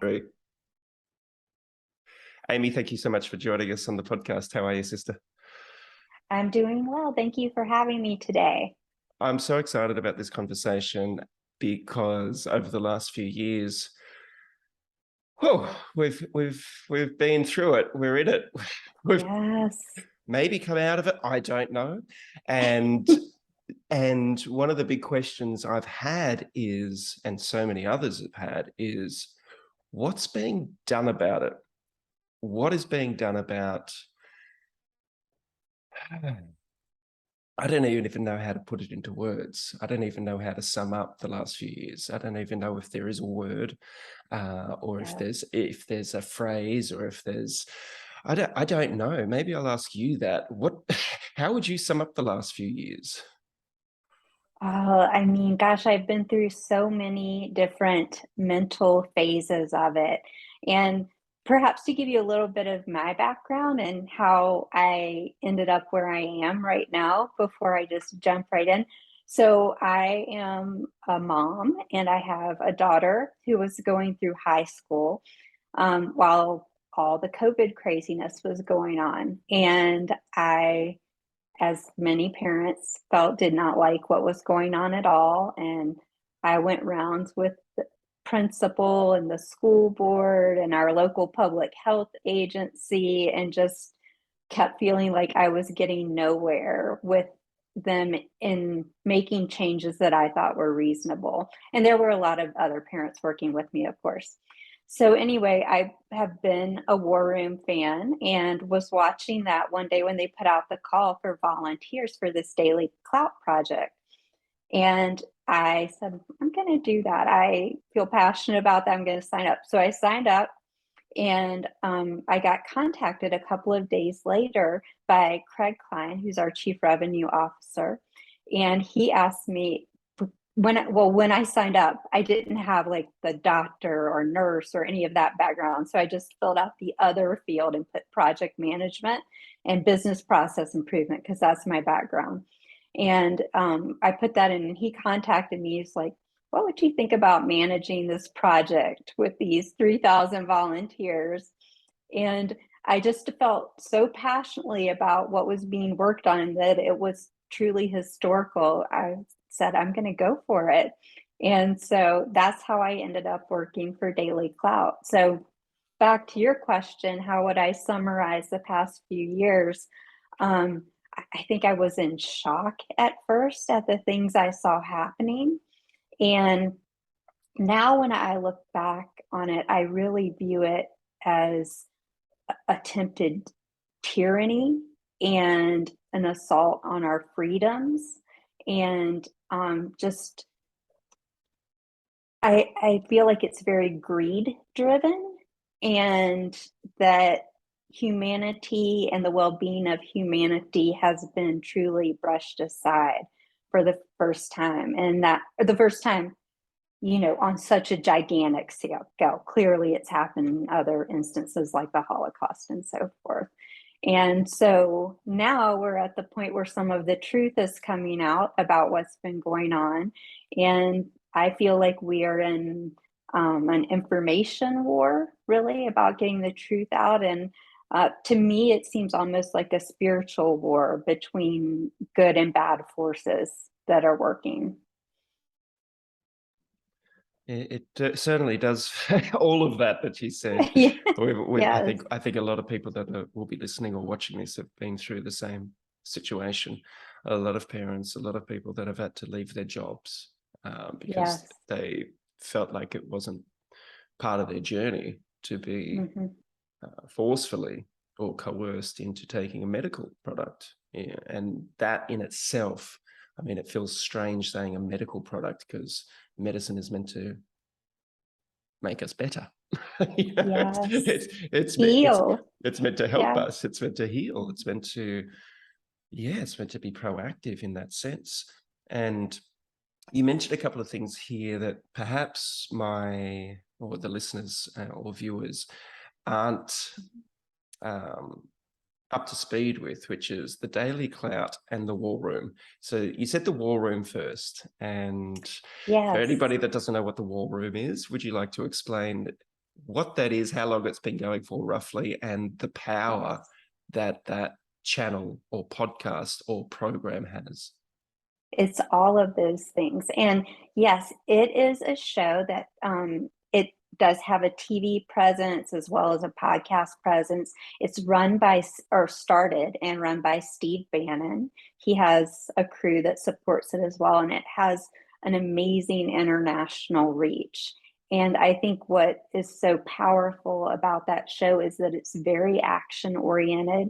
Three. Amy, thank you so much for joining us on the podcast. How are you, sister? I'm doing well. Thank you for having me today. I'm so excited about this conversation because over the last few years, we've been through it. We're in it. We've Yes. maybe come out of it. I don't know. And and one of the big questions I've had is, and so many others have had, is what's being done about it? What is being done about? I don't even know how to put it into words. I don't even know how to sum up the last few years. I don't even know if there is a word, or Yeah. if there's a phrase, or if there's, I don't know. Maybe I'll ask you that. How would you sum up the last few years? I mean, gosh, I've been through so many different mental phases of it. And perhaps to give you a little bit of my background and how I ended up where I am right now before I just jump right in. So, I am a mom and I have a daughter who was going through high school while all the COVID craziness was going on. And I, as many parents felt, did not like what was going on at all. And I went rounds with the principal and the school board and our local public health agency and just kept feeling like I was getting nowhere with them in making changes that I thought were reasonable. And there were a lot of other parents working with me, of course. So anyway, I have been a War Room fan and was watching that one day when they put out the call for volunteers for this DailyClout project. And I said, I'm going to do that. I feel passionate about that. I'm going to sign up. So I signed up and I got contacted a couple of days later by Craig Klein, who's our Chief Revenue Officer. And he asked me, when I signed up, I didn't have like the doctor or nurse or any of that background. So I just filled out the other field and put project management and business process improvement because that's my background. And I put that in, and he contacted me. He's like, what would you think about managing this project with these 3,000 volunteers? And I just felt so passionately about what was being worked on that it was truly historical. I said, I'm going to go for it. And so that's how I ended up working for DailyClout. So back to your question, how would I summarize the past few years? I think I was in shock at first at the things I saw happening. And now when I look back on it, I really view it as attempted tyranny and an assault on our freedoms. And just, I feel like it's very greed driven, and that humanity and the well-being of humanity has been truly brushed aside for the first time. And that the first time, on such a gigantic scale. Clearly, it's happened in other instances like the Holocaust and so forth. And so now we're at the point where some of the truth is coming out about what's been going on. And I feel like we are in an information war, really, about getting the truth out. And to me, it seems almost like a spiritual war between good and bad forces that are working. It certainly does all of that you said. Yeah. I Yes. think a lot of people that will be listening or watching this have been through the same situation. A lot of parents, a lot of people that have had to leave their jobs because Yes. they felt like it wasn't part of their journey to be Hmm. forcefully or coerced into taking a medical product. Yeah, and that in itself, I mean, it feels strange saying a medical product because medicine is meant to make us better. Yes. It's Heal. it's meant to help Yeah. us. It's meant to heal. It's meant to, yeah, it's meant to be proactive in that sense. And you mentioned a couple of things here that perhaps my or the listeners or viewers aren't um, up to speed with, which is the DailyClout and the War Room. So you said the War Room first, and for Yes. anybody that doesn't know what the War Room is, would you like to explain what that is, how long it's been going for roughly, and the power that that channel or podcast or program has? It's all of those things. And yes, it is a show that it does have a TV presence as well as a podcast presence. It's run by, or started and run by Steve Bannon. He has a crew that supports it as well, and it has an amazing international reach. And I think what is so powerful about that show is that it's very action oriented.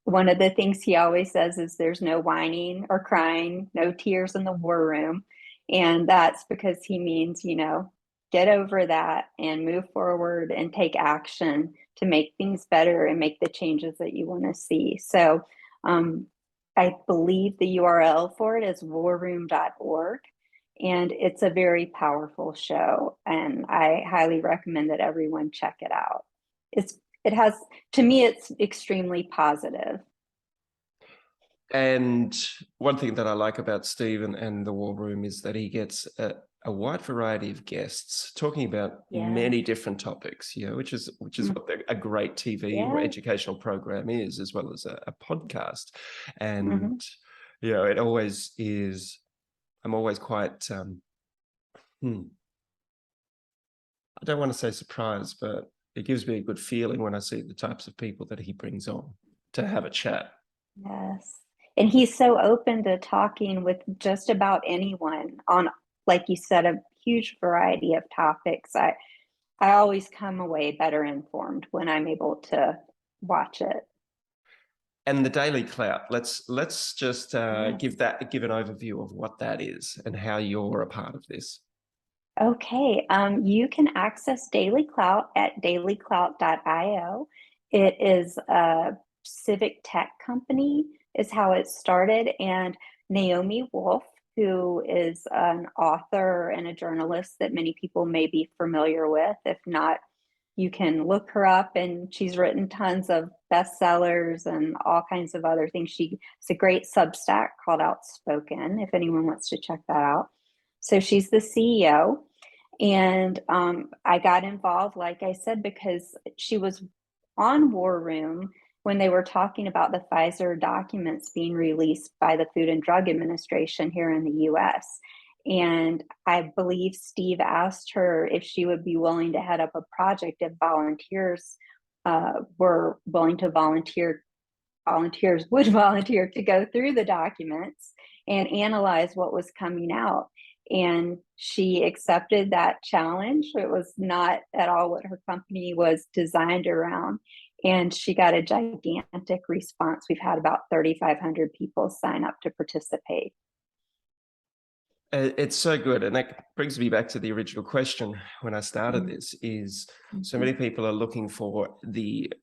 One of the things he always says is there's no whining or crying, no tears in the war room. And that's because he means, you know, get over that and move forward and take action to make things better and make the changes that you want to see. So I believe the URL for it is warroom.org. And it's a very powerful show. And I highly recommend that everyone check it out. It has, to me, it's extremely positive. And one thing that I like about Stephen and the War Room is that he gets a wide variety of guests talking about many different topics, you know, which is what a great TV or educational program is, as well as a podcast. And you know, it always is. I'm always quite. I don't want to say surprised, but it gives me a good feeling when I see the types of people that he brings on to have a chat. Yes. And he's so open to talking with just about anyone on, like you said, a huge variety of topics. I always come away better informed when I'm able to watch it. And the DailyClout, let's just give an overview of what that is and how you're a part of this. Okay, you can access DailyClout at dailyclout.io. It is a civic tech company, is how it started. And Naomi Wolf, who is an author and a journalist that many people may be familiar with. If not, you can look her up, and she's written tons of bestsellers and all kinds of other things. It's a great Substack called Outspoken, if anyone wants to check that out. So she's the CEO. And I got involved, like I said, because she was on War Room when they were talking about the Pfizer documents being released by the Food and Drug Administration here in the US. And I believe Steve asked her if she would be willing to head up a project if volunteers were willing to volunteer. Volunteers would volunteer to go through the documents and analyze what was coming out. And she accepted that challenge. It was not at all what her company was designed around. And she got a gigantic response. We've had about 3,500 people sign up to participate. It's so good. And that brings me back to the original question when I started this, is so many people are looking for the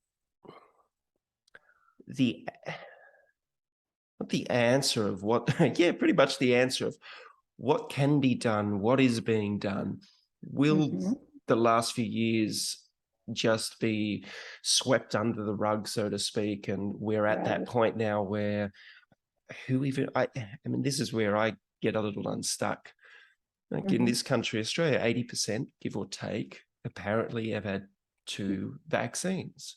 answer of what, pretty much the answer of what can be done, what is being done. Will the last few years just be swept under the rug, so to speak? And we're at that point now where I mean, this is where I get a little unstuck. Like in this country, Australia, 80%, give or take, apparently have had 2 vaccines.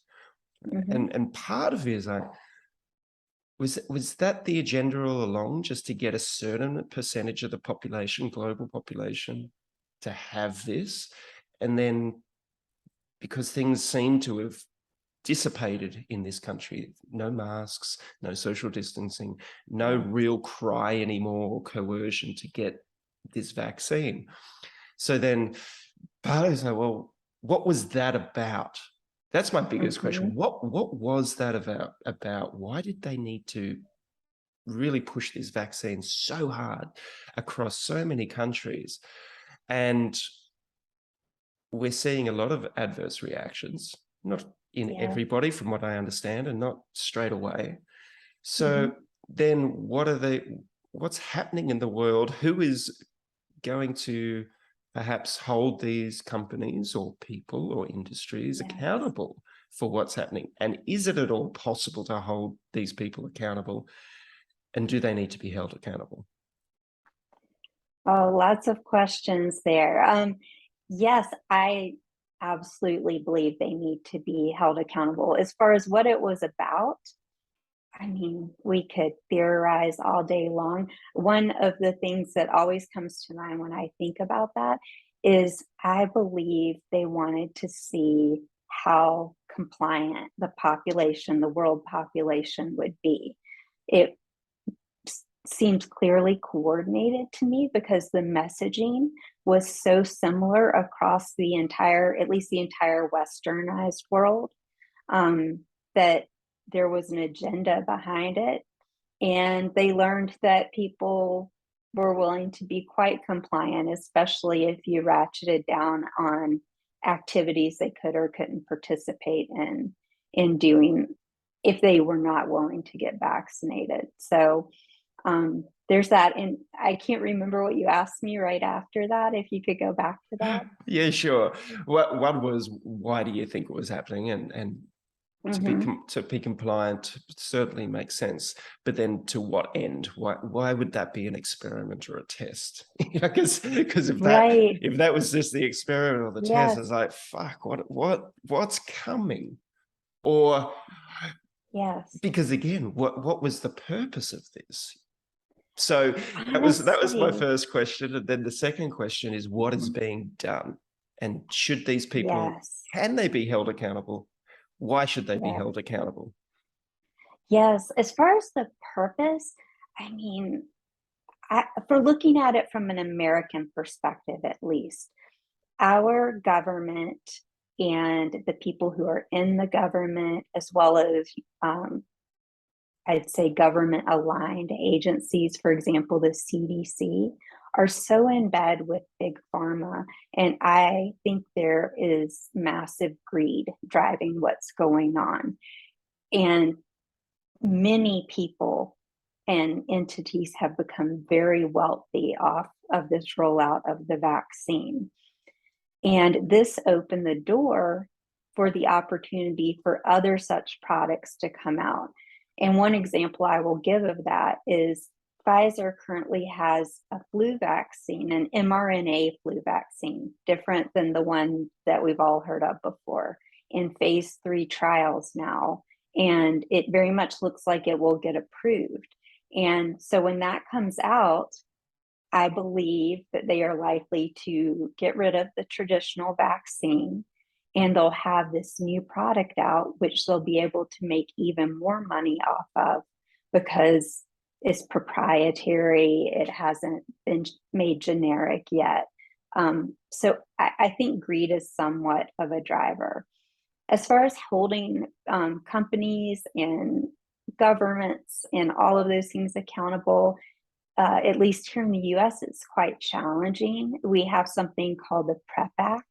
And part of it is was that the agenda all along, just to get a certain percentage of the population, global population, to have this? And then because things seem to have dissipated in this country, no masks, no social distancing, no real cry anymore, coercion to get this vaccine. So then part of it is like, well, what was that about? That's my biggest question. What was that about? Why did they need to really push this vaccine so hard across so many countries? And we're seeing a lot of adverse reactions, not in everybody, from what I understand, and not straight away. So then what's happening in the world? Who is going to perhaps hold these companies or people or industries accountable for what's happening? And is it at all possible to hold these people accountable? And do they need to be held accountable? Oh, lots of questions there. Yes, I absolutely believe they need to be held accountable. As far as what it was about, I mean, we could theorize all day long. One of the things that always comes to mind when I think about that is I believe they wanted to see how compliant the population, the world population, would be. It seems clearly coordinated to me because the messaging was so similar across the entire, at least the entire westernized world, that there was an agenda behind it. And they learned that people were willing to be quite compliant, especially if you ratcheted down on activities they could or couldn't participate in doing if they were not willing to get vaccinated. So there's that. And I can't remember what you asked me right after that. If you could go back to that. Yeah, sure. One was, why do you think it was happening? And to be compliant certainly makes sense, but then to what end? Why would that be an experiment or a test? Because if that was just the experiment or the test, it's like, fuck, what's coming? Or because again, what was the purpose of this? So that was my first question, and then the second question is, what is being done, and should these people, can they be held accountable? Why should they be held accountable? Yes, as far as the purpose, I mean, for looking at it from an American perspective, at least, our government and the people who are in the government, as well as I'd say government aligned agencies, for example, the CDC, are so in bed with big pharma. And I think there is massive greed driving what's going on. And many people and entities have become very wealthy off of this rollout of the vaccine. And this opened the door for the opportunity for other such products to come out. And one example I will give of that is Pfizer currently has a flu vaccine, an mRNA flu vaccine, different than the one that we've all heard of before, in phase 3 trials now. And it very much looks like it will get approved. And so when that comes out, I believe that they are likely to get rid of the traditional vaccine, and they'll have this new product out, which they'll be able to make even more money off of because it's proprietary. It hasn't been made generic yet. So I think greed is somewhat of a driver. As far as holding companies and governments and all of those things accountable, at least here in the US, it's quite challenging. We have something called the PrEP Act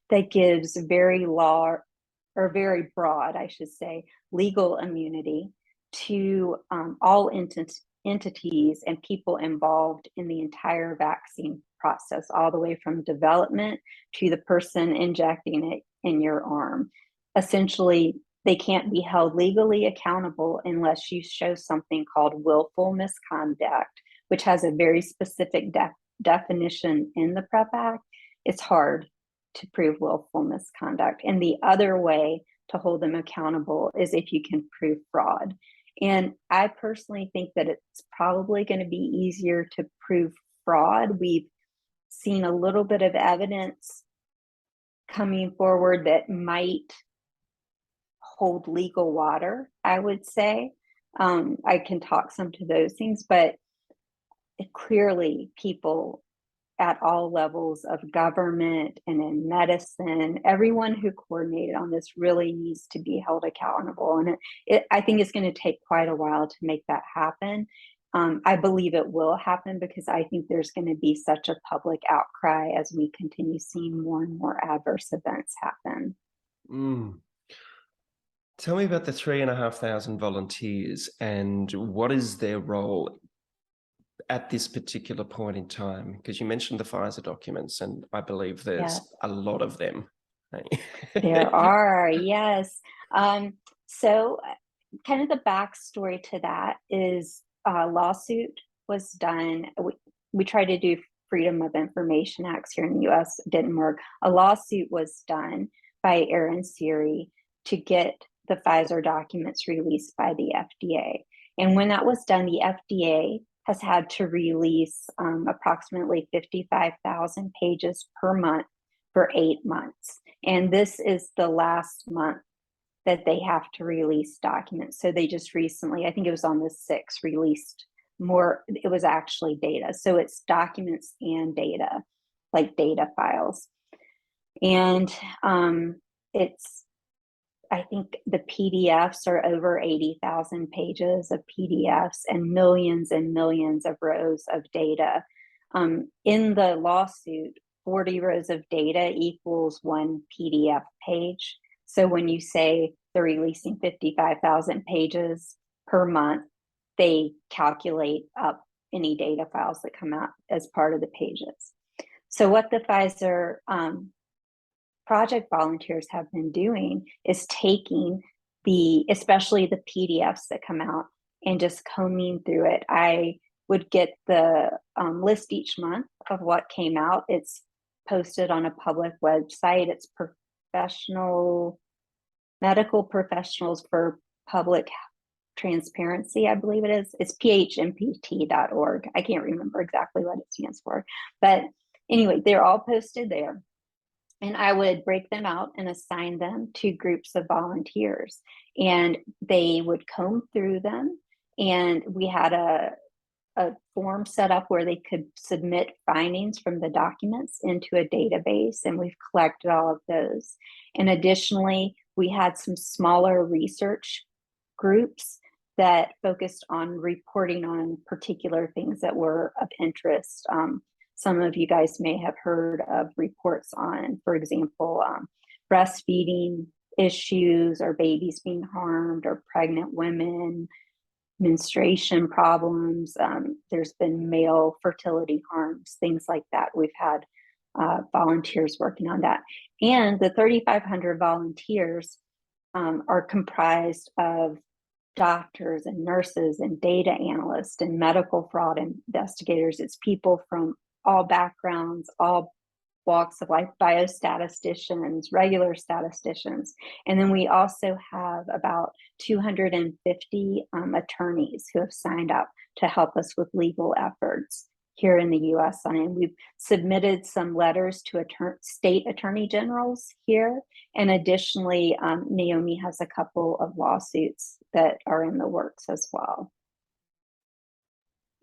that gives very broad, I should say, legal immunity to all entities and people involved in the entire vaccine process, all the way from development to the person injecting it in your arm. Essentially, they can't be held legally accountable unless you show something called willful misconduct, which has a very specific definition in the PrEP Act. It's hard to prove willful misconduct. And the other way to hold them accountable is if you can prove fraud. And I personally think that it's probably going to be easier to prove fraud. We've seen a little bit of evidence coming forward that might hold legal water, I would say. I can talk some to those things, but clearly people at all levels of government and in medicine, everyone who coordinated on this really needs to be held accountable. And I think it's going to take quite a while to make that happen. I believe it will happen because I think there's going to be such a public outcry as we continue seeing more and more adverse events happen. Tell me about the 3,500 volunteers and what is their role at this particular point in time? Because you mentioned the Pfizer documents, and I believe there's a lot of them. There are, yes. So kind of the backstory to that is a lawsuit was done. We tried to do Freedom of Information Acts here in the US, it didn't work. A lawsuit was done by Aaron Siri to get the Pfizer documents released by the FDA. And when that was done, the FDA has had to release approximately 55,000 pages per month for 8 months. And this is the last month that they have to release documents. So they just recently, I think it was on the 6th, released more. It was actually data. So it's documents and data, like data files. And I think the PDFs are over 80,000 pages of PDFs and millions of rows of data. In the lawsuit, 40 rows of data equals 1 PDF page. So when you say they're releasing 55,000 pages per month, they calculate up any data files that come out as part of the pages. So what the Pfizer project volunteers have been doing is taking especially the PDFs that come out and just combing through it. I would get the list each month of what came out. It's posted on a public website. It's medical professionals for public transparency, I believe it is. It's phmpt.org. I can't remember exactly what it stands for. But anyway, they're all posted there. And I would break them out and assign them to groups of volunteers. And they would comb through them. And we had a form set up where they could submit findings from the documents into a database. And we've collected all of those. And additionally, we had some smaller research groups that focused on reporting on particular things that were of interest. Some of you guys may have heard of reports on, for example, breastfeeding issues or babies being harmed or pregnant women, menstruation problems. There's been male fertility harms, things like that. We've had volunteers working on that. And the 3,500 volunteers are comprised of doctors and nurses and data analysts and medical fraud investigators. It's people from all backgrounds, all walks of life, biostatisticians, regular statisticians. And then we also have about 250 attorneys who have signed up to help us with legal efforts here in the US. And we've submitted some letters to state attorney generals here. And additionally, Naomi has a couple of lawsuits that are in the works as well.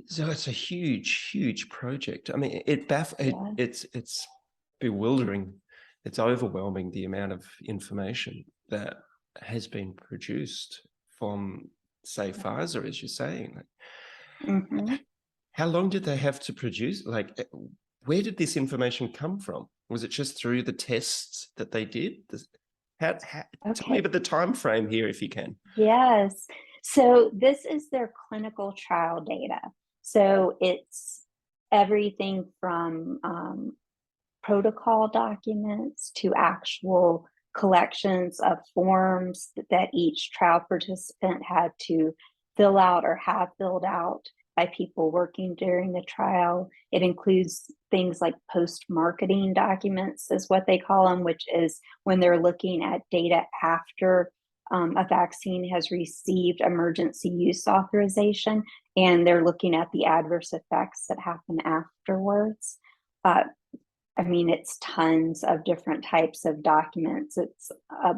So it's a huge project. I mean, it's bewildering. It's overwhelming, the amount of information that has been produced from, say, Pfizer, as you're saying. Mm-hmm. How long did they have to produce? Like, where did this information come from? Was it just through the tests that they did? Tell me about the time frame here, if you can. Yes. So this is their clinical trial data. So it's everything from protocol documents to actual collections of forms that each trial participant had to fill out or have filled out by people working during the trial. It includes things like post-marketing documents, is what they call them, which is when they're looking at data after a vaccine has received emergency use authorization, and they're looking at the adverse effects that happen afterwards. I mean, it's tons of different types of documents. It's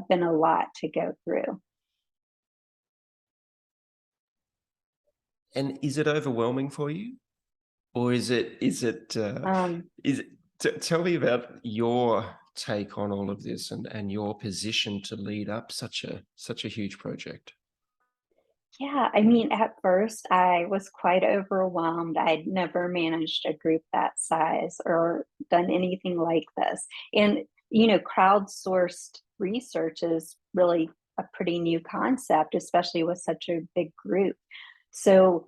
been a lot to go through. And is it overwhelming for you, or tell me about your take on all of this and your position to lead up such a huge project. Yeah, I mean, at first I was quite overwhelmed. I'd never managed a group that size or done anything like this. And, you know, crowdsourced research is really a pretty new concept, especially with such a big group. So,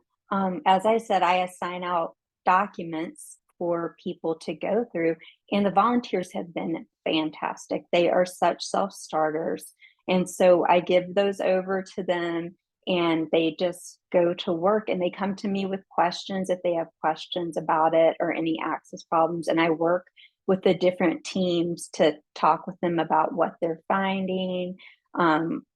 as I said, I assign out documents for people to go through, and the volunteers have been fantastic. They are such self-starters. And so I give those over to them, and they just go to work, and they come to me with questions if they have questions about it or any access problems. And I work with the different teams to talk with them about what they're finding,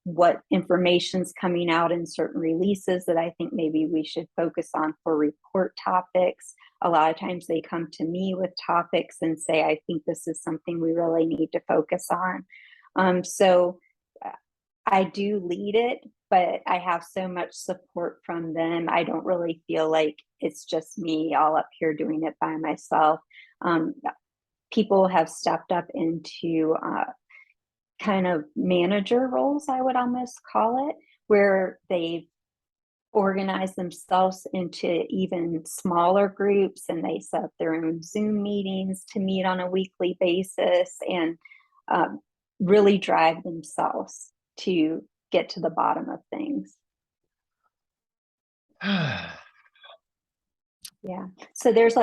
what information's coming out in certain releases that I think maybe we should focus on for report topics. A lot of times they come to me with topics and say, I think this is something we really need to focus on. So I do lead it, but I have so much support from them. I don't really feel like it's just me all up here doing it by myself. People have stepped up into kind of manager roles, I would almost call it, where they've organized themselves into even smaller groups, and they set up their own Zoom meetings to meet on a weekly basis and really drive themselves to get to the bottom of things. Yeah. So there's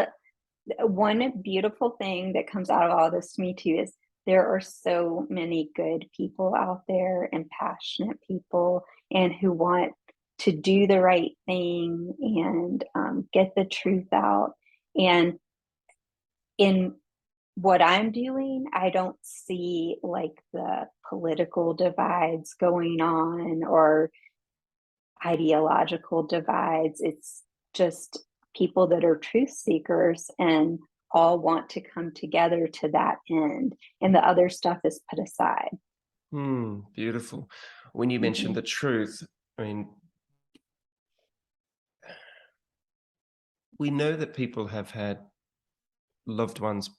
one beautiful thing that comes out of all this to me too is there are so many good people out there and passionate people and who want to do the right thing and get the truth out. And in what I'm doing, I don't see like the political divides going on or ideological divides. It's just people that are truth seekers and all want to come together to that end, and the other stuff is put aside. Beautiful. When you mentioned the truth, I mean, we know that people have had loved ones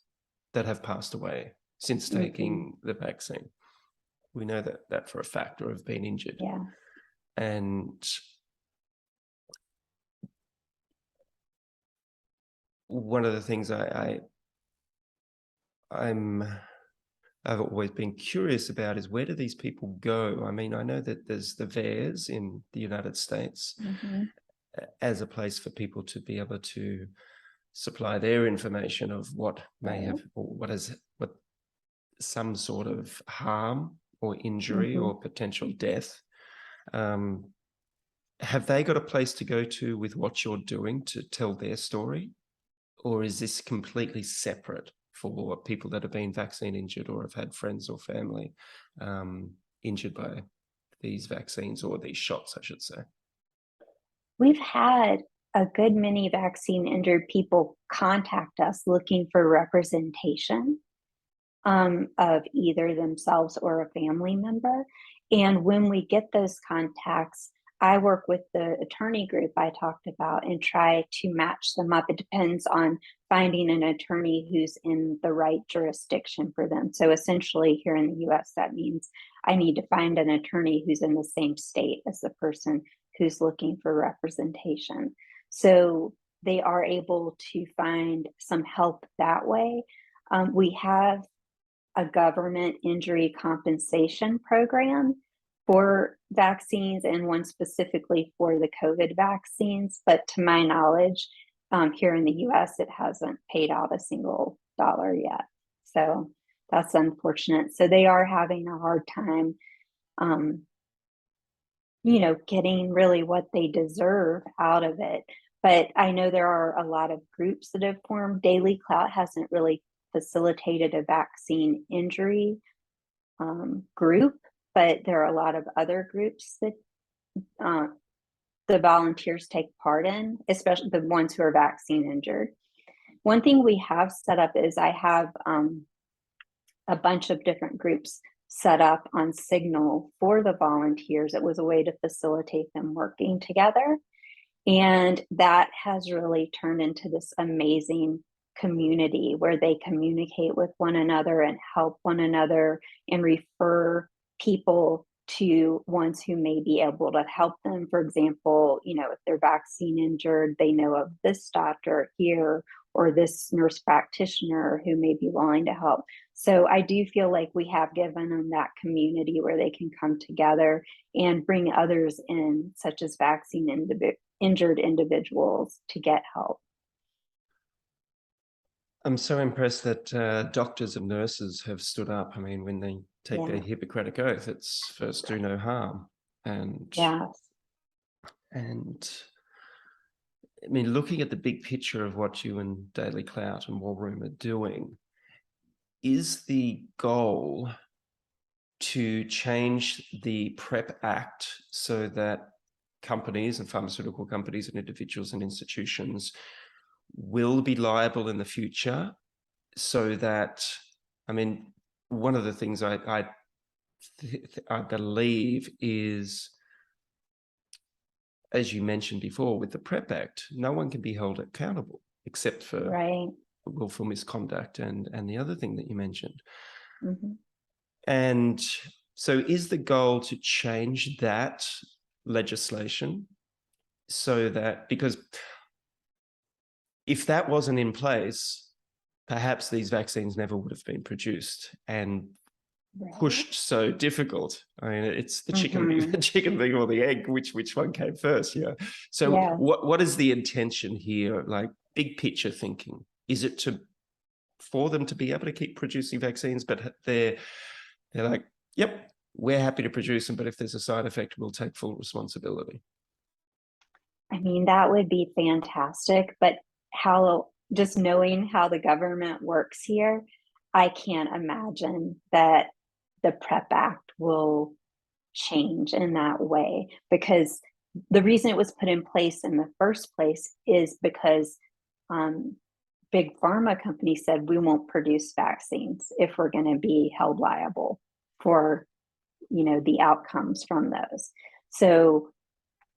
that have passed away since taking the vaccine. We know that for a fact, or have been injured. Yeah. And one of the things I've always been curious about is, where do these people go? I mean, I know that there's the VAERS in the United States as a place for people to be able to supply their information of what may have, or what some sort of harm or injury or potential death. Have they got a place to go to with what you're doing to tell their story? Or is this completely separate for people that have been vaccine injured or have had friends or family injured by these vaccines, or these shots, I should say? We've had a good many vaccine injured people contact us looking for representation of either themselves or a family member. And when we get those contacts, I work with the attorney group I talked about and try to match them up. It depends on finding an attorney who's in the right jurisdiction for them. So essentially here in the US, that means I need to find an attorney who's in the same state as the person who's looking for representation. So they are able to find some help that way. We have a government injury compensation program for vaccines, and one specifically for the COVID vaccines. But to my knowledge, here in the US, it hasn't paid out a single dollar yet. So that's unfortunate. So they are having a hard time, getting really what they deserve out of it. But I know there are a lot of groups that have formed. DailyClout hasn't really facilitated a vaccine injury group, but there are a lot of other groups that the volunteers take part in, especially the ones who are vaccine injured. One thing we have set up is I have a bunch of different groups set up on Signal for the volunteers. It was a way to facilitate them working together. And that has really turned into this amazing community where they communicate with one another and help one another and refer people to ones who may be able to help them. For example, if they're vaccine injured, they know of this doctor here or this nurse practitioner who may be willing to help. So I do feel like we have given them that community where they can come together and bring others in, such as vaccine injured individuals, to get help. I'm so impressed that doctors and nurses have stood up. I mean, when they take their Hippocratic oath, it's first do no harm. And I mean, looking at the big picture of what you and DailyClout and War Room are doing, is the goal to change the PrEP Act so that companies and pharmaceutical companies and individuals and institutions will be liable in the future, so that, I mean, one of the things I believe is, as you mentioned before, with the PrEP Act, no one can be held accountable except for Right. willful misconduct and the other thing that you mentioned. Mm-hmm. And so is the goal to change that legislation so that, because if that wasn't in place, perhaps these vaccines never would have been produced and pushed so difficult. I mean, it's the chicken, Mm-hmm. chicken thing or the egg, which one came first? Yeah. So Yeah. what is the intention here? Like, big picture thinking, is it for them to be able to keep producing vaccines, but they're like, yep, we're happy to produce them, but if there's a side effect, we'll take full responsibility? I mean, that would be fantastic, but just knowing how the government works here, I can't imagine that the PrEP Act will change in that way, because the reason it was put in place in the first place is because big pharma companies said we won't produce vaccines if we're going to be held liable for, the outcomes from those. So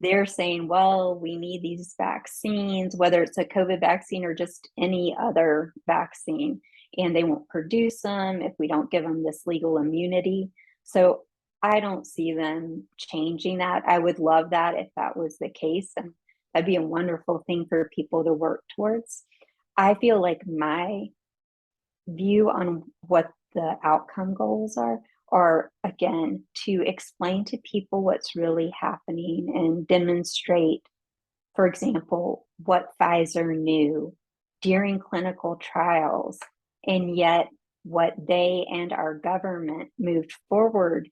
they're saying, well, we need these vaccines, whether it's a COVID vaccine or just any other vaccine, and they won't produce them if we don't give them this legal immunity. So I don't see them changing that. I would love that if that was the case, and that'd be a wonderful thing for people to work towards. I feel like my view on what the outcome goals are, again, to explain to people what's really happening and demonstrate, for example, what Pfizer knew during clinical trials, and yet what they and our government moved forward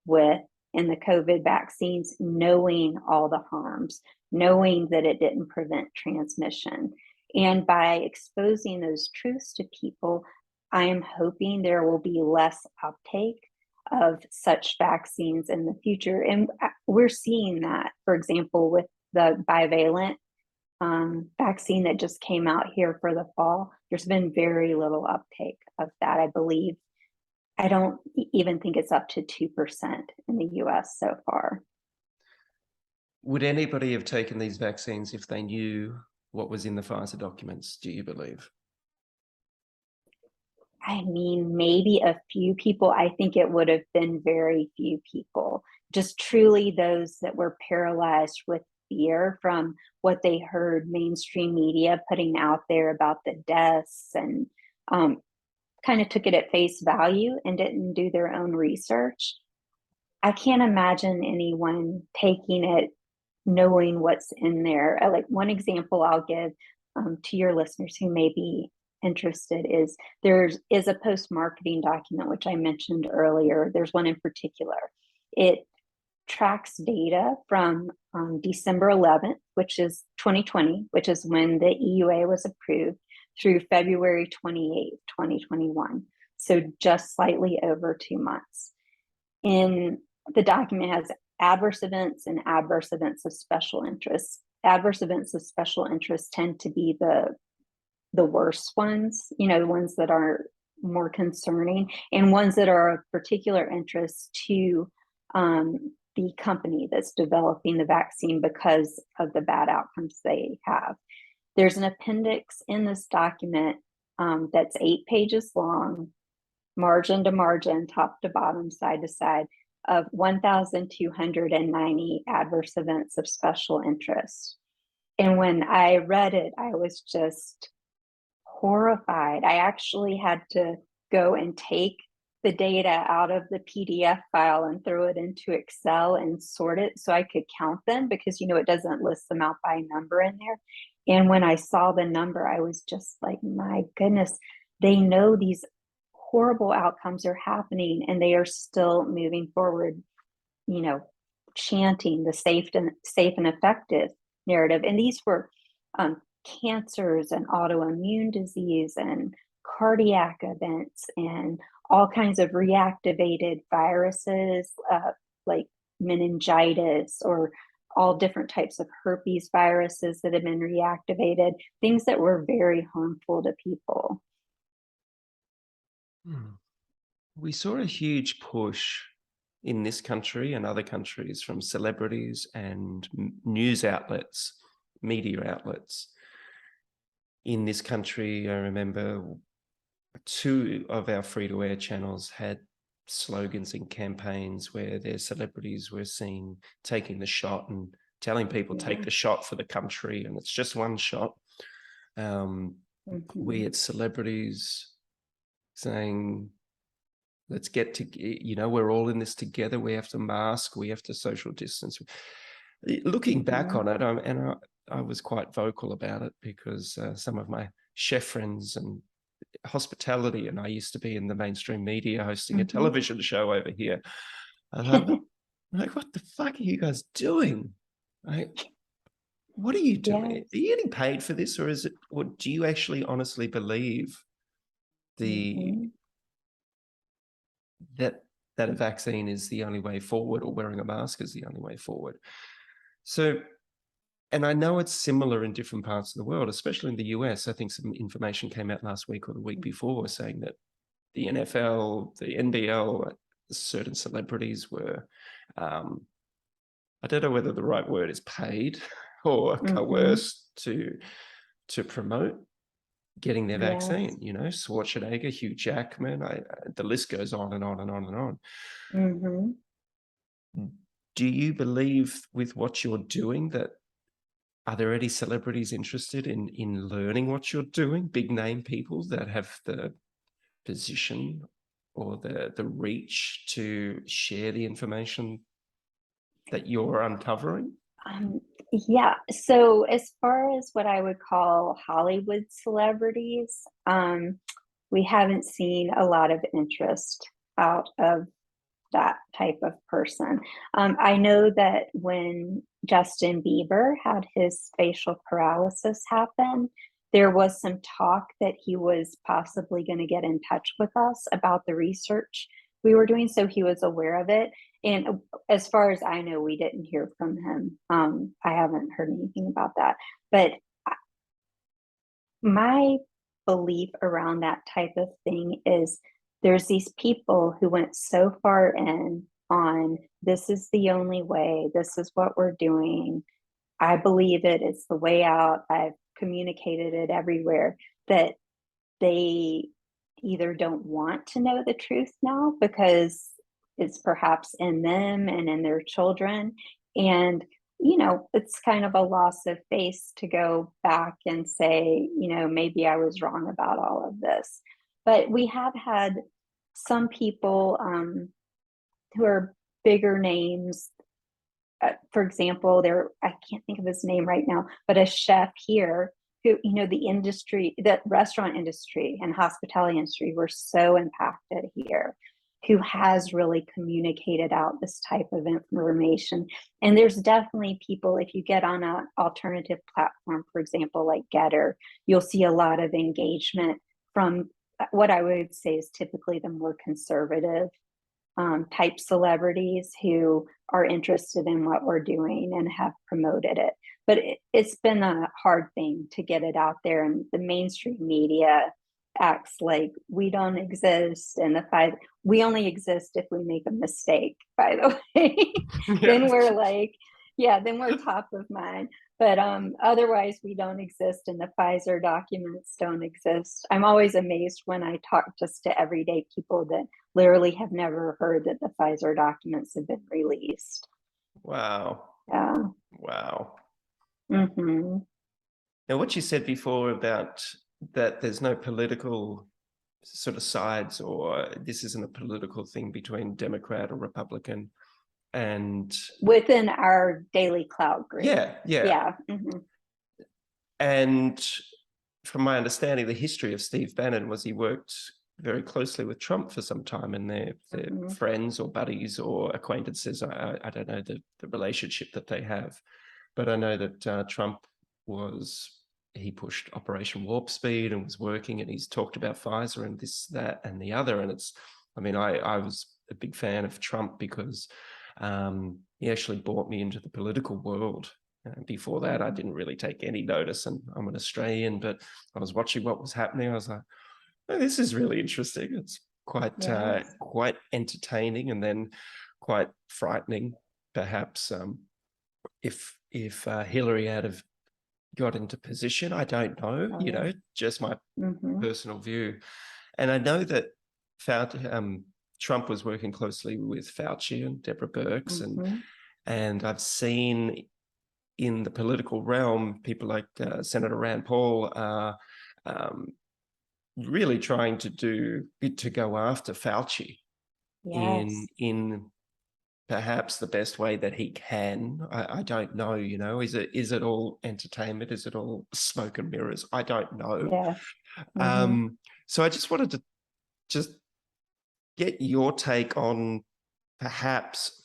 with in the COVID vaccines, knowing all the harms, knowing that it didn't prevent transmission. And by exposing those truths to people, I am hoping there will be less uptake of such vaccines in the future. And we're seeing that, for example, with the bivalent vaccine that just came out here for the fall. There's been very little uptake of that, I believe. I don't even think it's up to 2% in the US so far. Would anybody have taken these vaccines if they knew what was in the Pfizer documents, do you believe? I mean, maybe a few people. I think it would have been very few people, just truly those that were paralyzed with fear from what they heard mainstream media putting out there about the deaths, and kind of took it at face value and didn't do their own research. I can't imagine anyone taking it knowing what's in there. Like, one example I'll give to your listeners who may be interested is there is a post-marketing document, which I mentioned earlier. There's one in particular. It tracks data from December 11th, which is 2020, which is when the EUA was approved, through February 28th, 2021. So just slightly over 2 months. In the document has adverse events and adverse events of special interest. Adverse events of special interest tend to be the worst ones, the ones that are more concerning, and ones that are of particular interest to the company that's developing the vaccine because of the bad outcomes they have. There's an appendix in this document that's 8 pages long, margin to margin, top to bottom, side to side, of 1,290 adverse events of special interest. And when I read it, I was just horrified. I actually had to go and take the data out of the PDF file and throw it into Excel and sort it so I could count them, because it doesn't list them out by number in there. And when I saw the number, I was just like, my goodness, they know these horrible outcomes are happening and they are still moving forward, chanting the safe and effective narrative. And these were cancers and autoimmune disease and cardiac events and all kinds of reactivated viruses, like meningitis or all different types of herpes viruses that have been reactivated, things that were very harmful to people. We saw a huge push in this country and other countries from celebrities and news outlets, media outlets. In this country, I remember 2 of our free-to-air channels had slogans and campaigns where their celebrities were seen taking the shot and telling people, take the shot for the country, and it's just one shot. We had celebrities saying, let's get to, we're all in this together. We have to mask, we have to social distance. Looking back on it, I was quite vocal about it because some of my chef friends and hospitality, and I used to be in the mainstream media hosting a television show over here. I'm like, what the fuck are you guys doing? What are you doing? Yes. Are you getting paid for this, or is it? Or do you actually honestly believe that a vaccine is the only way forward, or wearing a mask is the only way forward? So, and I know it's similar in different parts of the world, especially in the US. I think some information came out last week or the week before saying that the NFL, the NBL, certain celebrities were, I don't know whether the right word is paid or coerced to promote getting their vaccine. Schwarzenegger, Hugh Jackman, the list goes on and on and on and on. Do you believe with what you're doing that, are there any celebrities interested in learning what you're doing? Big name people that have the position or the reach to share the information that you're uncovering? Yeah. So as far as what I would call Hollywood celebrities, we haven't seen a lot of interest out of that type of person. I know that when Justin Bieber had his facial paralysis happen, there was some talk that he was possibly going to get in touch with us about the research we were doing, so he was aware of it. And as far as I know, we didn't hear from him. I haven't heard anything about that. But my belief around that type of thing is there's these people who went so far in on, this is the only way, this is what we're doing, I believe it, it's the way out, I've communicated it everywhere, that they either don't want to know the truth now because it's perhaps in them and in their children. And, it's kind of a loss of face to go back and say, maybe I was wrong about all of this. But we have had some people who are bigger names. For example, I can't think of his name right now, but a chef here who, the industry, the restaurant industry and hospitality industry were so impacted here, who has really communicated out this type of information. And there's definitely people, if you get on an alternative platform, for example, like Getter, you'll see a lot of engagement from what I would say is typically the more conservative type celebrities who are interested in what we're doing and have promoted it. But it's been a hard thing to get it out there, and the mainstream media acts like we don't exist, and we only exist if we make a mistake, by the way. Then we're like, then we're top of mind. But otherwise, we don't exist, and the Pfizer documents don't exist. I'm always amazed when I talk just to everyday people that literally have never heard that the Pfizer documents have been released. Wow. Yeah. Wow. Mm-hmm. Now, what you said before about that there's no political sort of sides, or this isn't a political thing between Democrat or Republican, and within our DailyClout group. Yeah. Mm-hmm. And from my understanding, the history of Steve Bannon was he worked very closely with Trump for some time, and they're friends or buddies or acquaintances. I don't know the relationship that they have, but I know that Trump was he pushed Operation Warp Speed and was working, and he's talked about Pfizer and this, that, and the other. And it's, I mean, I was a big fan of Trump because he actually brought me into the political world. Before that, I didn't really take any notice, and I'm an Australian, but I was watching what was happening. I was like, oh, this is really interesting. It's quite Yes. quite entertaining, and then quite frightening, perhaps. If Hillary had have got into position, I don't know. Oh, You yeah. know, just my Mm-hmm. personal view. And I know that Trump was working closely with Fauci and Deborah Birx, Mm-hmm. and I've seen in the political realm people like Senator Rand Paul are really trying to go after Fauci Yes. in perhaps the best way that he can. I don't know, you know, is it all entertainment? Is it all smoke and mirrors? I don't know. Yeah. Mm-hmm. So I just wanted to just get your take on perhaps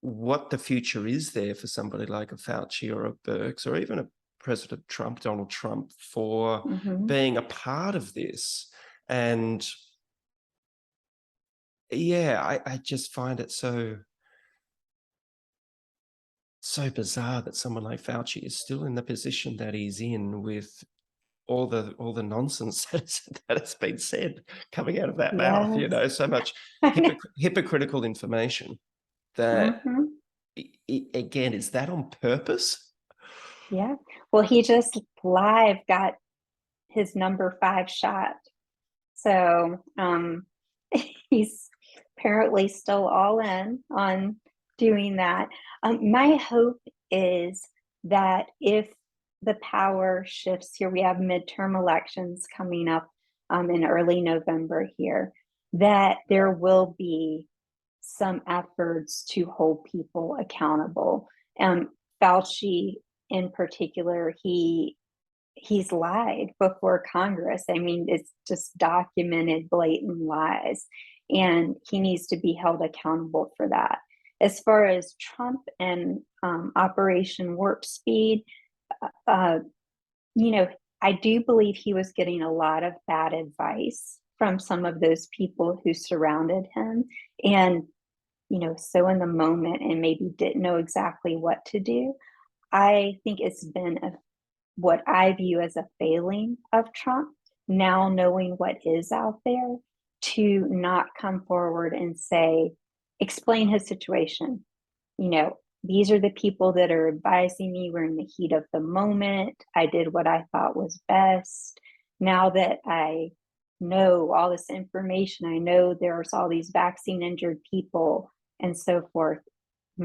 what the future is there for somebody like a Fauci or a Birx or even a President Trump, Donald Trump, for Mm-hmm. being a part of this. And yeah, I just find it so bizarre that someone like Fauci is still in the position that he's in with all the nonsense that has been said coming out of that mouth. You Yes. know, so much hypocritical information that, Mm-hmm. again, is that on purpose? Yeah. Well, he just live got his number 5 shot. So he's apparently still all in on doing that. My hope is that if the power shifts here, we have midterm elections coming up in early November here, that there will be some efforts to hold people accountable. Fauci, in particular, he's lied before Congress. I mean, it's just documented blatant lies, and he needs to be held accountable for that. As far as Trump and Operation Warp Speed, uh, you know, I do believe he was getting a lot of bad advice from some of those people who surrounded him. And, so in the moment and maybe didn't know exactly what to do. I think it's been what I view as a failing of Trump, now knowing what is out there, to not come forward and say, explain his situation. These are the people that are advising me. We're in the heat of the moment. I did what I thought was best. Now that I know all this information, I know there's all these vaccine injured people and so forth.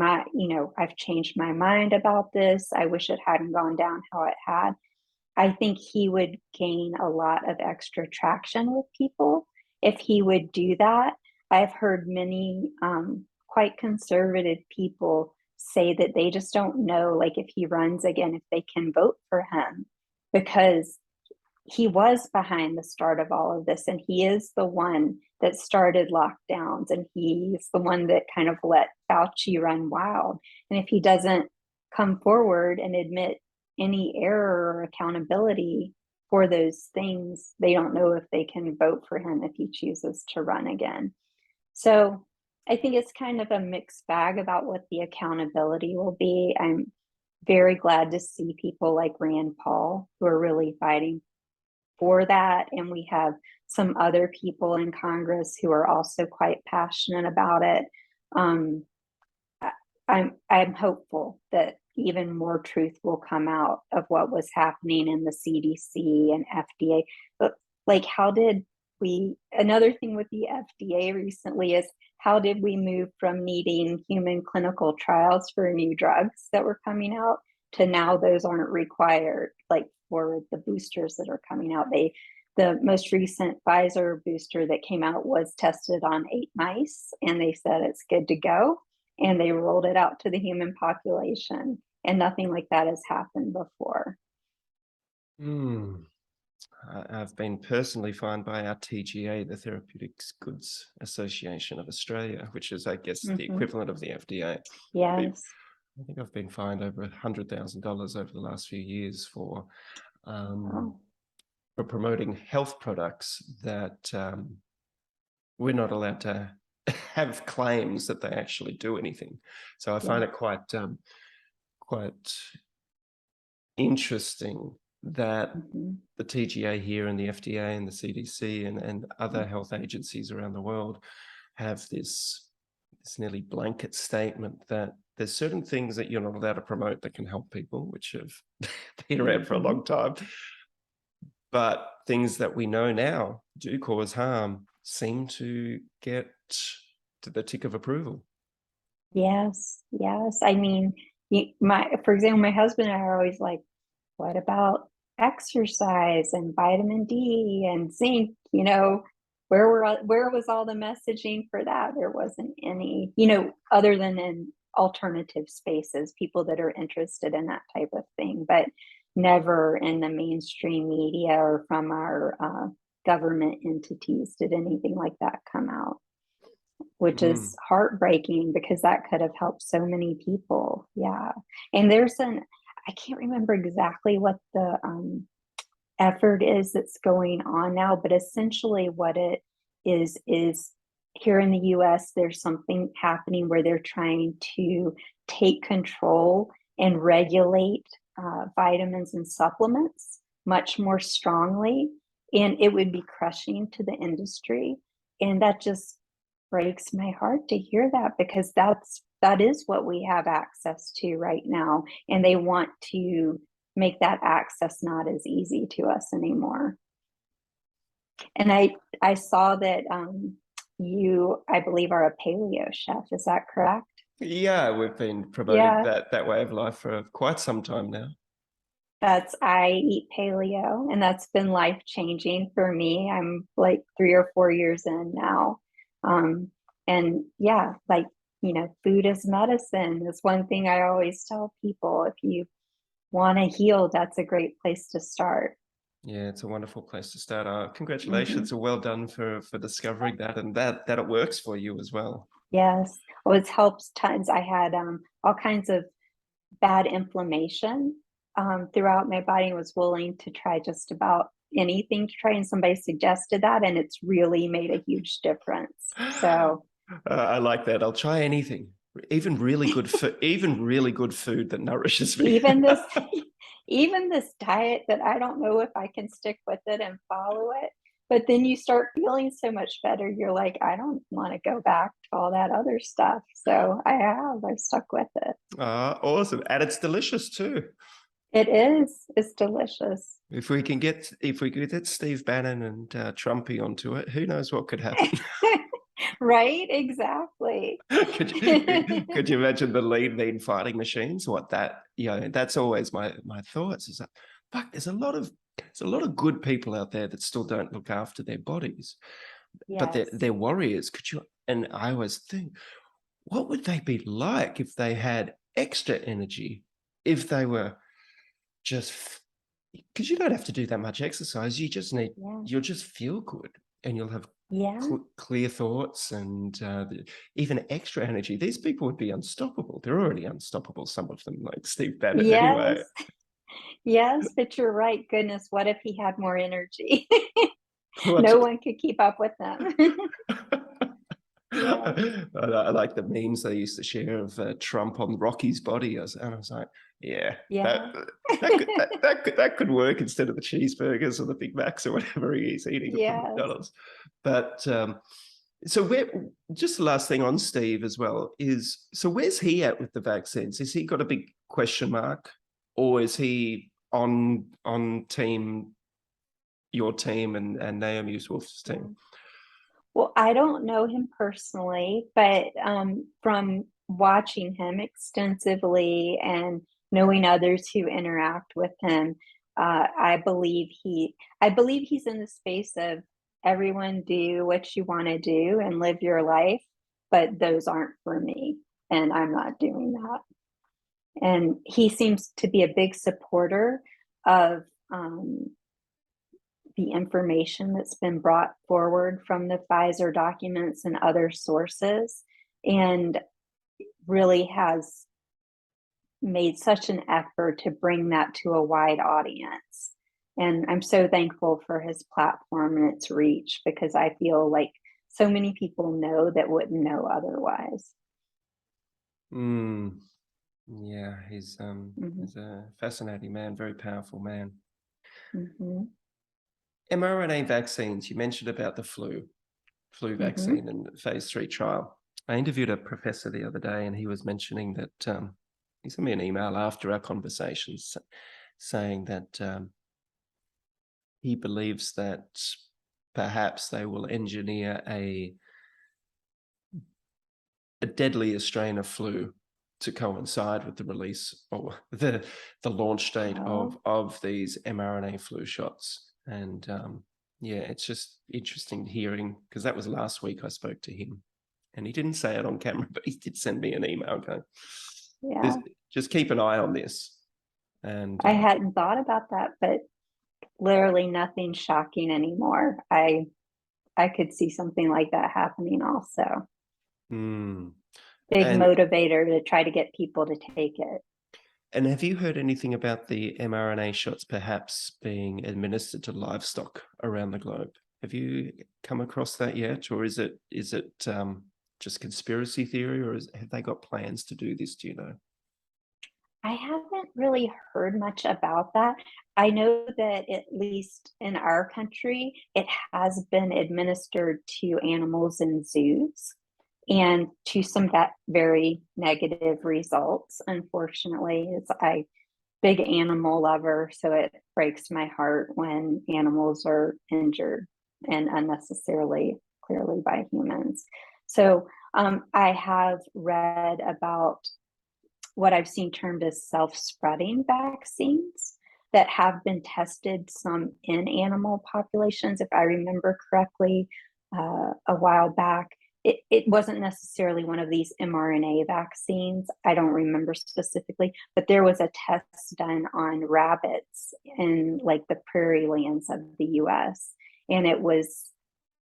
I've changed my mind about this. I wish it hadn't gone down how it had. I think he would gain a lot of extra traction with people if he would do that. I've heard many quite conservative people say that they just don't know, like, if he runs again, if they can vote for him, because he was behind the start of all of this, and he is the one that started lockdowns, and he's the one that kind of let Fauci run wild. And if he doesn't come forward and admit any error or accountability for those things, they don't know if they can vote for him if he chooses to run again. So I think it's kind of a mixed bag about what the accountability will be. I'm very glad to see people like Rand Paul who are really fighting for that. And we have some other people in Congress who are also quite passionate about it. I'm hopeful that even more truth will come out of what was happening in the CDC and FDA. But like, another thing with the FDA recently is, how did we move from needing human clinical trials for new drugs that were coming out to now those aren't required, like for the boosters that are coming out? The most recent Pfizer booster that came out was tested on 8 mice, and they said it's good to go. And they rolled it out to the human population, and nothing like that has happened before. I've been personally fined by our TGA, the Therapeutics Goods Association of Australia, which is, I guess, the Mm-hmm. equivalent of the FDA. Yes. I think I've been fined over $100,000 over the last few years for promoting health products that we're not allowed to have claims that they actually do anything. So I find it quite interesting that the TGA here and the FDA and the CDC and other health agencies around the world have this nearly blanket statement that there's certain things that you're not allowed to promote that can help people, which have been around for a long time. But things that we know now do cause harm seem to get to the tick of approval. Yes. I mean, for example, my husband and I are always like, what about exercise and vitamin D and zinc? Where was all the messaging for that? There wasn't any, other than in alternative spaces, people that are interested in that type of thing, but never in the mainstream media or from our government entities did anything like that come out, which is heartbreaking because that could have helped so many people. Yeah. And I can't remember exactly what the effort is that's going on now, but essentially what it is here in the US, there's something happening where they're trying to take control and regulate vitamins and supplements much more strongly. And it would be crushing to the industry. And that just breaks my heart to hear that, because that is what we have access to right now. And they want to make that access not as easy to us anymore. And I saw that you, I believe, are a paleo chef. Is that correct? Yeah, we've been promoting that way of life for quite some time now. I eat paleo, and that's been life-changing for me. I'm like 3 or 4 years in now. And yeah, food is medicine is one thing I always tell people. If you want to heal, that's a great place to start. Yeah, it's a wonderful place to start. Congratulations, well done for discovering that, and that it works for you as well. Yes, well, it helps tons. I had all kinds of bad inflammation throughout my body, and was willing to try just about anything to try, and somebody suggested that, and it's really made a huge difference. So I like that. I'll try anything, even really good food, that nourishes me. even this diet that I don't know if I can stick with it and follow it. But then you start feeling so much better. You're like, I don't want to go back to all that other stuff. So I've stuck with it. Awesome. And it's delicious too. It is. It's delicious. If we could get Steve Bannon and Trumpy onto it, who knows what could happen? Right? Exactly. Could you imagine the lean fighting machines? That's always my thoughts. Is that, fuck, there's a lot of good people out there that still don't look after their bodies, but they're warriors. And I always think, what would they be like if they had extra energy? If they were just, because you don't have to do that much exercise. You just need, you'll just feel good, and you'll have clear thoughts and even extra energy. These people would be unstoppable. They're already unstoppable, some of them, like Steve Bannon anyway. Yes, but you're right. Goodness, what if he had more energy? No one could keep up with them. I like the memes they used to share of Trump on Rocky's body. I was like, that could work instead of the cheeseburgers or the Big Macs or whatever he's eating from McDonald's. But just the last thing on Steve as well is, so where's he at with the vaccines? Has he got a big question mark, or is he on your team and Naomi Wolf's team? Well, I don't know him personally, but from watching him extensively and knowing others who interact with him, I believe he's in the space of everyone do what you want to do and live your life, but those aren't for me, and I'm not doing that. And he seems to be a big supporter of the information that's been brought forward from the Pfizer documents and other sources, and really has made such an effort to bring that to a wide audience. And I'm so thankful for his platform and its reach, because I feel like so many people know that wouldn't know otherwise. Yeah, he's Mm-hmm. a fascinating man, very powerful man. Mm-hmm. mRNA vaccines, you mentioned about the flu Mm-hmm. vaccine and the phase 3 trial. I interviewed a professor the other day, and he was mentioning that he sent me an email after our conversations saying that he believes that perhaps they will engineer a deadlier strain of flu to coincide with the release or the launch date Oh, of these mRNA flu shots. And yeah, it's just interesting hearing, because that was last week I spoke to him, and he didn't say it on camera, but he did send me an email going, yeah. just keep an eye on this. And I hadn't thought about that, but literally nothing shocking anymore. I could see something like that happening also. mm, Big and motivator to try to get people to take it. and have you heard anything about the mRNA shots perhaps being administered to livestock around the globe? Have you come across that yet, or is it just conspiracy theory, or have they got plans to do this? Do you know? I haven't really heard much about that. I know that at least in our country, it has been administered to animals in zoos and to some very negative results. Unfortunately, it's I big animal lover, so it breaks my heart when animals are injured and unnecessarily, clearly by humans. So I have read about what I've seen termed as self-spreading vaccines that have been tested some in animal populations. If I remember correctly, a while back, it wasn't necessarily one of these mRNA vaccines. I don't remember specifically, but there was a test done on rabbits in like the prairie lands of the US, and it was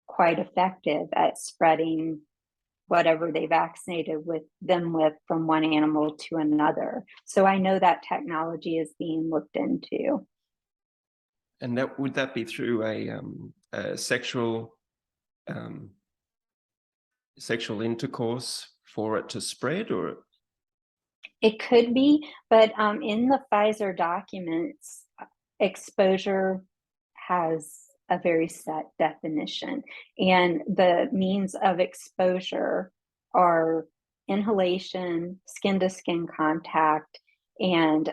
quite effective at spreading whatever they vaccinated with them with from one animal to another. So I know that technology is being looked into. And that would that be through a um, sexual intercourse for it to spread, or? It could be, but in the Pfizer documents, exposure has a very set definition. And the means of exposure are inhalation, skin to skin contact, and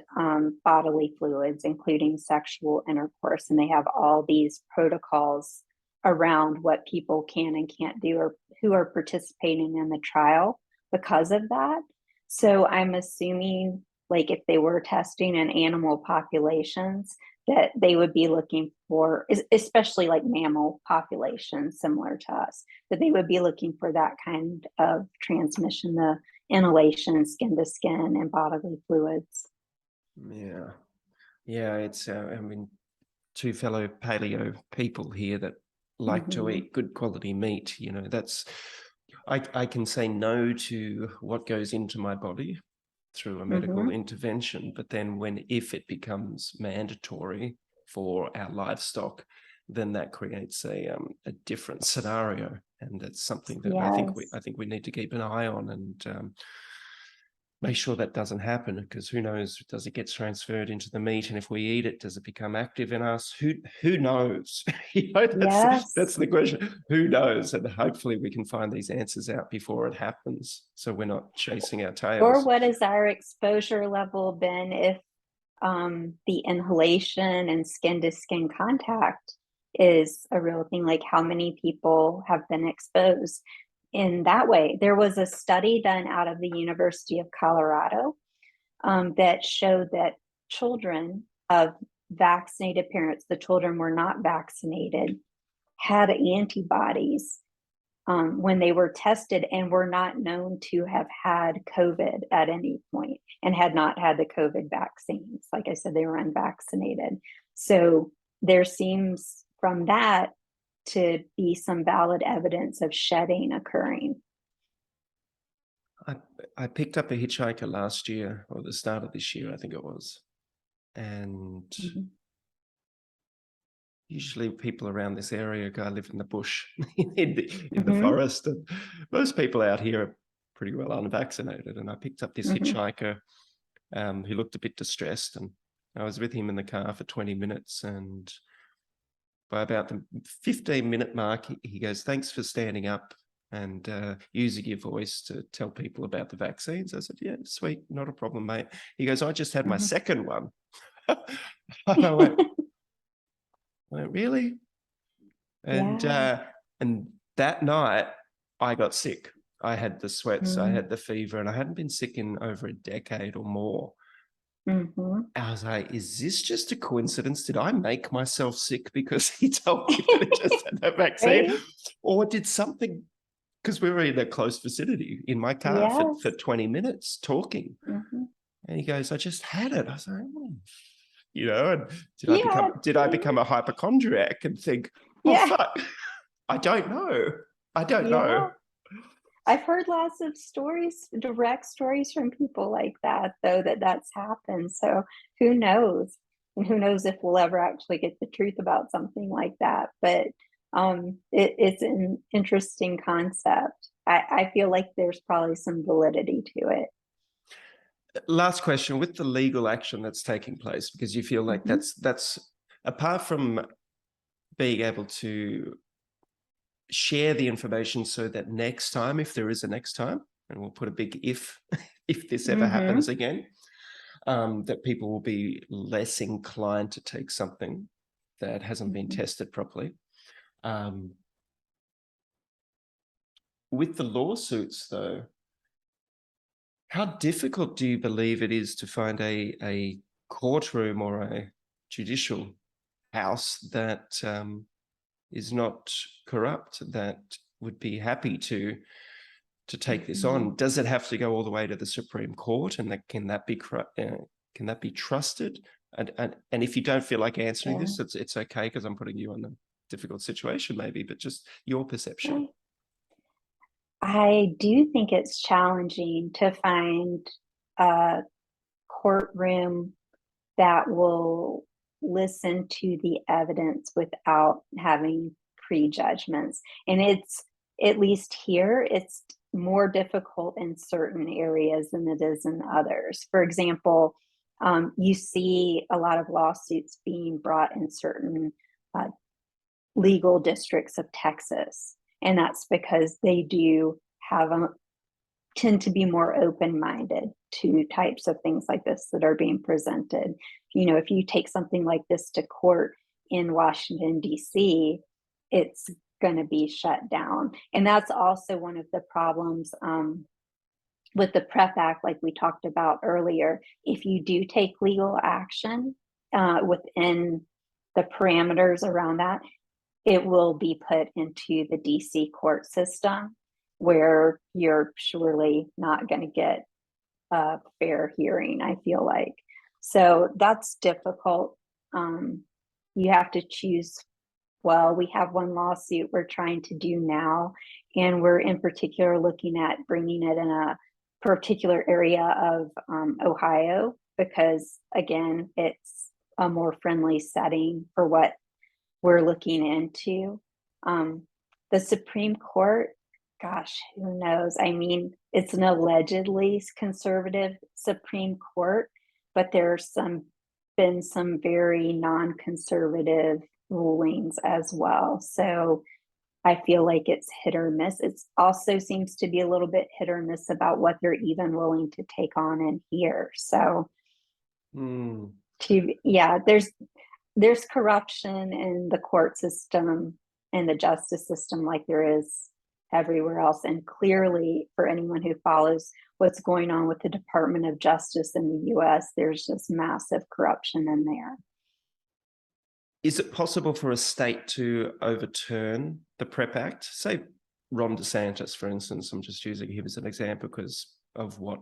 bodily fluids, including sexual intercourse. And they have all these protocols around what people can and can't do, or who are participating in the trial because of that. So I'm assuming, like, if they were testing in animal populations, that they would be looking for, especially like mammal populations similar to us, that they would be looking for that kind of transmission, the inhalation, skin to skin, and bodily fluids. Yeah, yeah. It's I mean, two fellow paleo people here that like to Mm-hmm. eat good quality meat. You know, that's I can say no to what goes into my body through a medical Mm-hmm. intervention, but then if it becomes mandatory for our livestock, then that creates a different scenario, and that's something that Yes. I think we need to keep an eye on, and make sure that doesn't happen, because who knows, does it get transferred into the meat, and if we eat it, does it become active in us? Who knows? That's Yes. the question. Who knows? And hopefully we can find these answers out before it happens, so we're not chasing our Or tails. what has our exposure level been if the inhalation and skin to skin contact is a real thing? Like, how many people have been exposed in that way? There was a study done out of the University of Colorado that showed that children of vaccinated parents, the children were not vaccinated, had antibodies when they were tested, and were not known to have had COVID at any point and had not had the COVID vaccines. Like I said, they were unvaccinated. So there seems from that to be some valid evidence of shedding occurring. I picked up a hitchhiker last year, or the start of this year, I think it was. And usually people around this area live in the bush, in the forest. And most people out here are pretty well unvaccinated. And I picked up this hitchhiker who looked a bit distressed. And I was with him in the car for 20 minutes. And by about the 15-minute mark, he goes, "Thanks for standing up and using your voice to tell people about the vaccines." I said, "Yeah, sweet, not a problem, mate." He goes, "I just had my second one." I went, "Really?" And that night I got sick. I had the sweats, I had the fever, and I hadn't been sick in over a decade or more. I was like, is this just a coincidence? Did I make myself sick because he told me that I just had that vaccine? Right? Or did something, because we were in a close vicinity in my car for 20 minutes talking. And he goes, "I just had it." I was like, you know, and did I become a hypochondriac and think, "Oh, fuck, I don't know. I don't know." I've heard lots of stories, direct stories from people like that, though, that's happened. So who knows? And who knows if we'll ever actually get the truth about something like that. But it's an interesting concept. I feel like there's probably some validity to it. Last question, with the legal action that's taking place, because you feel like that's apart from being able to share the information so that next time, if there is a next time, and we'll put a big if this ever happens again, that people will be less inclined to take something that hasn't been tested properly. With the lawsuits, though, how difficult do you believe it is to find a courtroom or a judicial house that is not corrupt, that would be happy to take this on? Does it have to go all the way to the Supreme Court, and can that be trusted? And if you don't feel like answering this, it's okay, because I'm putting you in a difficult situation maybe, but just your perception. I do think it's challenging to find a courtroom that will listen to the evidence without having prejudgments. And it's, at least here, it's more difficult in certain areas than it is in others. For example, you see a lot of lawsuits being brought in certain legal districts of Texas. And that's because they do tend to be more open-minded to types of things like this that are being presented. You know, if you take something like this to court in Washington, D.C., it's going to be shut down. And that's also one of the problems with the PrEP Act, like we talked about earlier. If you do take legal action within the parameters around that, it will be put into the DC court system, where you're surely not going to get a fair hearing, I feel like. So that's difficult. You have to choose. Well, we have one lawsuit we're trying to do now, and we're in particular looking at bringing it in a particular area of Ohio, because again, it's a more friendly setting for what we're looking into. The Supreme Court, gosh, who knows? I mean, it's an allegedly conservative Supreme Court, but there's been some very non-conservative rulings as well. So I feel like it's hit or miss. It also seems to be a little bit hit or miss about what they're even willing to take on in here. So there's corruption in the court system and the justice system like there is everywhere else. And clearly, for anyone who follows what's going on with the Department of Justice in the US, there's just massive corruption in there. Is it possible for a state to overturn the PrEP Act? Say Ron DeSantis, for instance. I'm just using him as an example because of what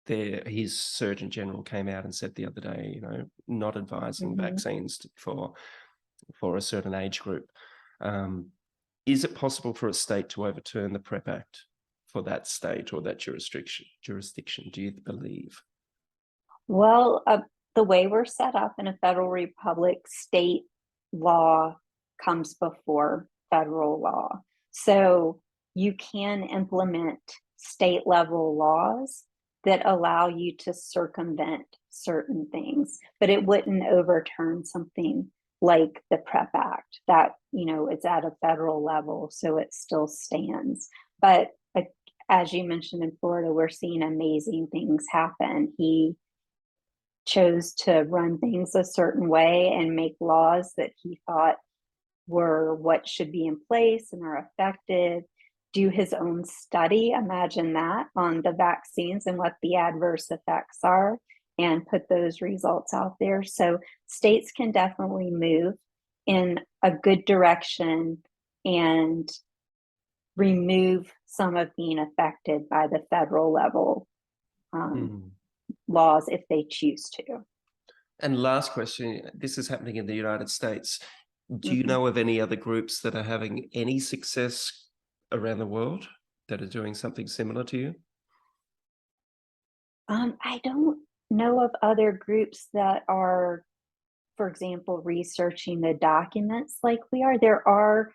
his Surgeon General came out and said the other day, you know, not advising vaccines for a certain age group. Is it possible for a state to overturn the PrEP Act for that state or that jurisdiction, do you believe? Well, the way we're set up in a federal republic, state law comes before federal law. So you can implement state level laws that allow you to circumvent certain things, but it wouldn't overturn something like the PrEP Act that, it's at a federal level, so it still stands. But as you mentioned, in Florida, we're seeing amazing things happen. He chose to run things a certain way and make laws that he thought were what should be in place and are effective, do his own study, imagine that, on the vaccines and what the adverse effects are, and put those results out there. So states can definitely move in a good direction and remove some of being affected by the federal level laws if they choose to. And last question, this is happening in the United States. Do you know of any other groups that are having any success around the world that are doing something similar to you? I don't know of other groups that are, for example, researching the documents like we are. There are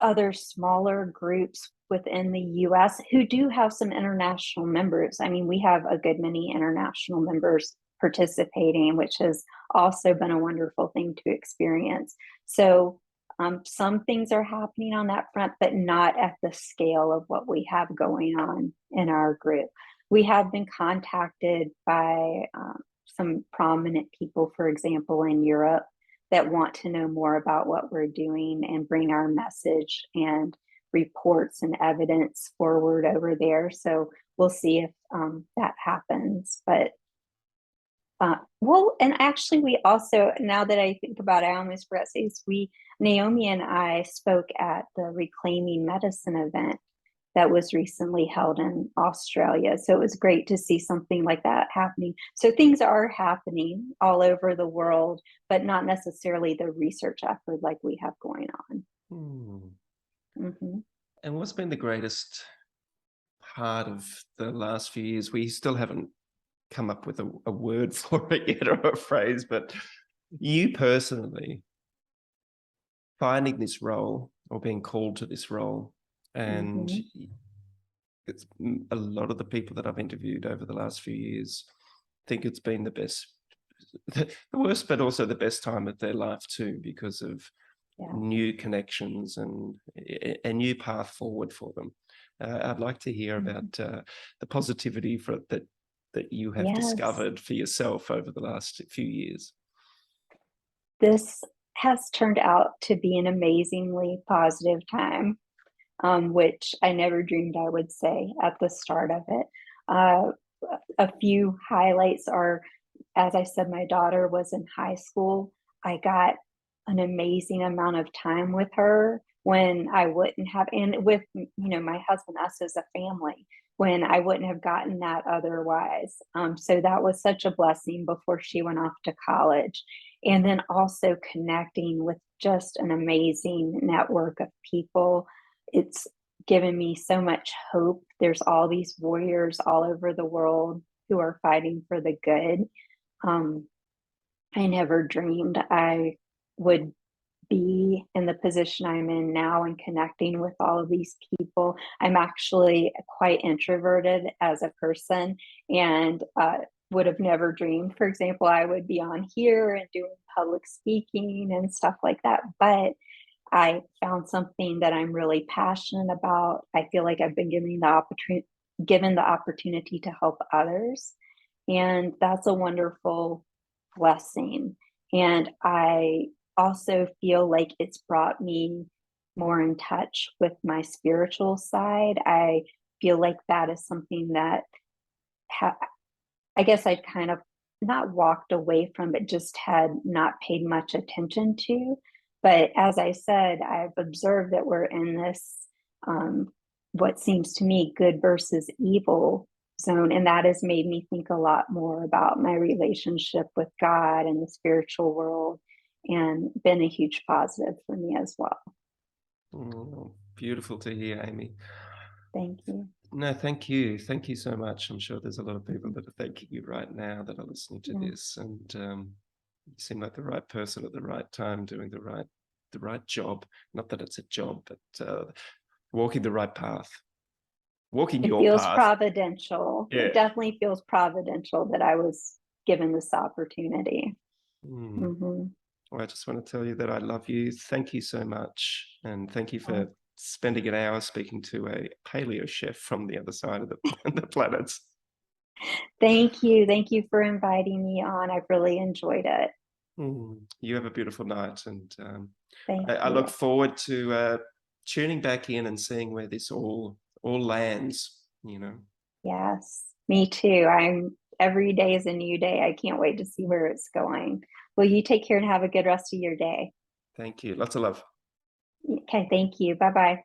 other smaller groups within the US who do have some international members. I mean, we have a good many international members participating, which has also been a wonderful thing to experience. So some things are happening on that front, but not at the scale of what we have going on in our group. We have been contacted by some prominent people, for example, in Europe, that want to know more about what we're doing and bring our message and reports and evidence forward over there. So we'll see if that happens. But well, and actually we also, now that I think about it, I almost forgot to say this, Naomi and I spoke at the Reclaiming Medicine event that was recently held in Australia. So it was great to see something like that happening. So things are happening all over the world, but not necessarily the research effort like we have going on. And what's been the greatest part of the last few years? We still haven't come up with a word for it yet, or a phrase, but you personally finding this role or being called to this role, and it's a lot of the people that I've interviewed over the last few years think it's been the best, the worst, but also the best time of their life too, because of new connections and a new path forward for them. I'd like to hear about the positivity that you have discovered for yourself over the last few years. This has turned out to be an amazingly positive time, which I never dreamed I would say at the start of it. A few highlights are, as I said, my daughter was in high school. I got an amazing amount of time with her when I wouldn't have, and with, my husband, us as a family, when I wouldn't have gotten that otherwise. So that was such a blessing before she went off to college. And then also connecting with just an amazing network of people. It's given me so much hope. There's all these warriors all over the world who are fighting for the good. I never dreamed I would be in the position I'm in now and connecting with all of these people. I'm actually quite introverted as a person, and would have never dreamed, for example, I would be on here and doing public speaking and stuff like that. But I found something that I'm really passionate about. I feel like I've been given the opportunity to help others, and that's a wonderful blessing. And I also feel like it's brought me more in touch with my spiritual side. I feel like that is something that I guess I'd kind of not walked away from, but just had not paid much attention to. But as I said, I've observed that we're in this, what seems to me, good versus evil zone. And that has made me think a lot more about my relationship with God and the spiritual world, and been a huge positive for me as well. Oh, beautiful to hear, Amy. Thank you. No, thank you. Thank you so much. I'm sure there's a lot of people that are thanking you right now that are listening to Yeah. this. And you seem like the right person at the right time, doing the right job. Not that it's a job, but walking the right path, walking It your feels path. providential. Yeah. It definitely feels providential that I was given this opportunity. Well, I just want to tell you that I love you. Thank you so much. And thank you for spending an hour speaking to a paleo chef from the other side of the planet. Thank you. Thank you for inviting me on. I've really enjoyed it. You have a beautiful night. And Thank I you. look forward to tuning back in and seeing where this all lands, Yes, me too. Every day is a new day. I can't wait to see where it's going. Well, you take care and have a good rest of your day. Thank you. Lots of love. Okay, thank you. Bye-bye.